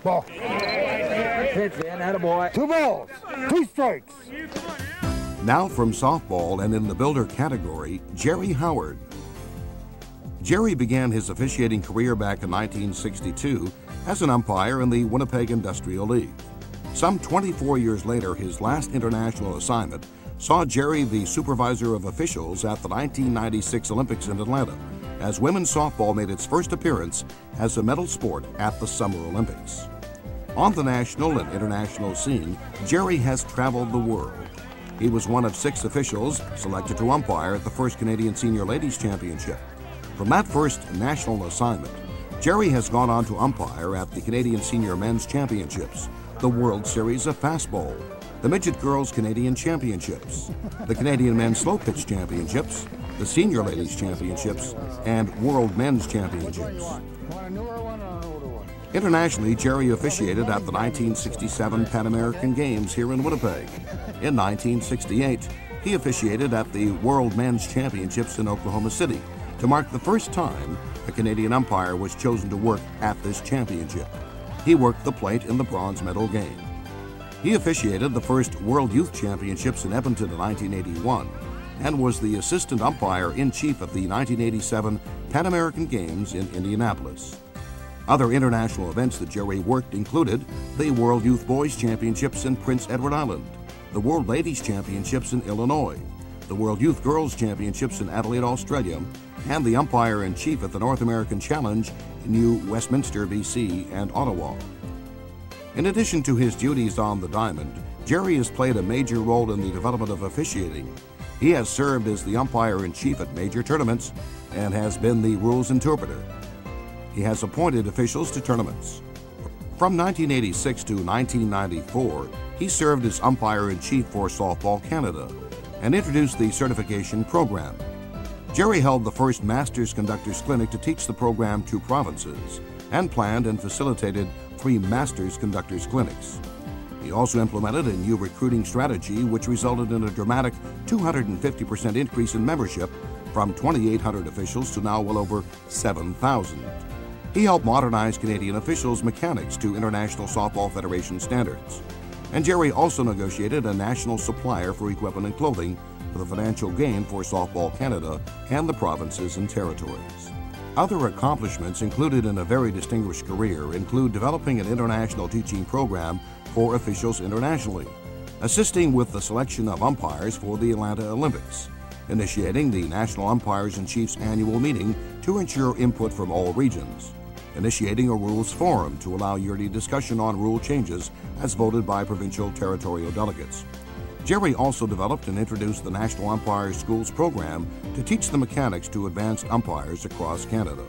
Ball. Pitch in, attaboy. 2 balls, 2 strikes. Now from softball and in the builder category, Gerry Howard. Gerry began his officiating career back in 1962 as an umpire in the Winnipeg Industrial League. Some 24 years later, his last international assignment saw Gerry the supervisor of officials at the 1996 Olympics in Atlanta, as women's softball made its first appearance as a medal sport at the Summer Olympics. On the national and international scene, Gerry has traveled the world. He was one of 6 officials selected to umpire at the first Canadian Senior Ladies Championship. From that first national assignment, Gerry has gone on to umpire at the Canadian Senior Men's Championships, the World Series of Fastball, the Midget Girls Canadian Championships, the Canadian Men's Slow Pitch Championships, the Senior Ladies Championships, and World Men's Championships. Internationally, Gerry officiated at the 1967 Pan American Games here in Winnipeg. In 1968, he officiated at the World Men's Championships in Oklahoma City to mark the first time a Canadian umpire was chosen to work at this championship. He worked the plate in the bronze medal game. He officiated the first World Youth Championships in Edmonton in 1981 and was the assistant umpire-in-chief at the 1987 Pan American Games in Indianapolis. Other international events that Gerry worked included the World Youth Boys Championships in Prince Edward Island, the World Ladies Championships in Illinois, the World Youth Girls Championships in Adelaide, Australia, and the umpire-in-chief at the North American Challenge in New Westminster, BC, and Ottawa. In addition to his duties on the diamond, Gerry has played a major role in the development of officiating. He has served as the umpire-in-chief at major tournaments and has been the rules interpreter. He has appointed officials to tournaments. From 1986 to 1994, he served as umpire-in-chief for Softball Canada and introduced the certification program. Gerry held the first Masters Conductors Clinic to teach the program to provinces and planned and facilitated 3 Masters Conductors Clinics. He also implemented a new recruiting strategy which resulted in a dramatic 250% increase in membership from 2,800 officials to now well over 7,000. He helped modernize Canadian officials' mechanics to International Softball Federation standards. And Gerry also negotiated a national supplier for equipment and clothing with a financial gain for Softball Canada and the provinces and territories. Other accomplishments included in a very distinguished career include developing an international teaching program for officials internationally, assisting with the selection of umpires for the Atlanta Olympics, initiating the National Umpires-in-Chief's annual meeting to ensure input from all regions, initiating a rules forum to allow yearly discussion on rule changes as voted by provincial territorial delegates. Gerry also developed and introduced the National Umpires Schools program to teach the mechanics to advanced umpires across Canada.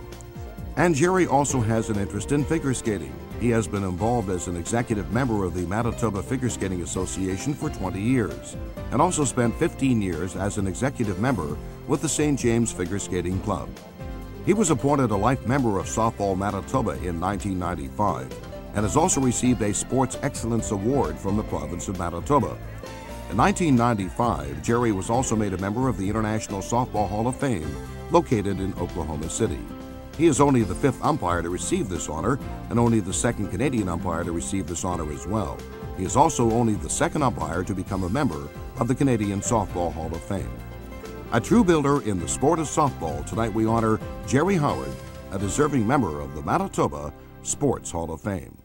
And Gerry also has an interest in figure skating. He has been involved as an executive member of the Manitoba Figure Skating Association for 20 years, and also spent 15 years as an executive member with the St. James Figure Skating Club. He was appointed a life member of Softball Manitoba in 1995, and has also received a Sports Excellence Award from the province of Manitoba. In 1995, Gerry was also made a member of the International Softball Hall of Fame, located in Oklahoma City. He is only the 5th umpire to receive this honor, and only the 2nd Canadian umpire to receive this honor as well. He is also only the 2nd umpire to become a member of the Canadian Softball Hall of Fame. A true builder in the sport of softball, tonight we honor Gerry Howard, a deserving member of the Manitoba Sports Hall of Fame.